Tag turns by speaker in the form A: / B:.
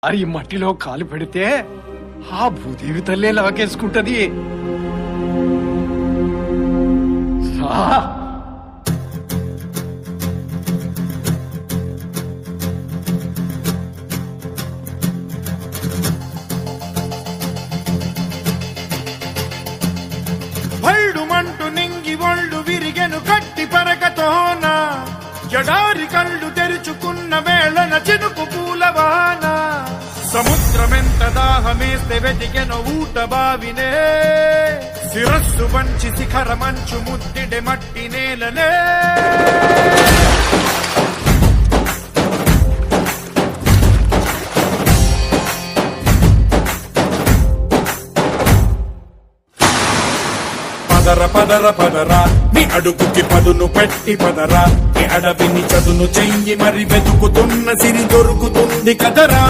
A: ఈ మట్టిలో కాలు పెడితే ఆ భూదేవి తల్లే లాగేసుకుంటది.
B: భళ్ళుమంటూ నింగి ఒళ్ళు విరిగెను గట్టి పరకతోన జడారి కళ్ళు తెరుచుకున్న వేళన చినుకు పూలవాన సముద్రమెంత దాహమేస్తే వెతికెను ఊట బావినే శిరస్సు వంచి శిఖర మంచు ముద్దిడె మట్టి నేలనే పదర పదర పదరా నీ అడుగుకి పదును పెట్టి పదరా నీ అడవిని చదును చెయ్యి మరి వెతుకుతున్న సిరి దొరుకుతుంది కదరా.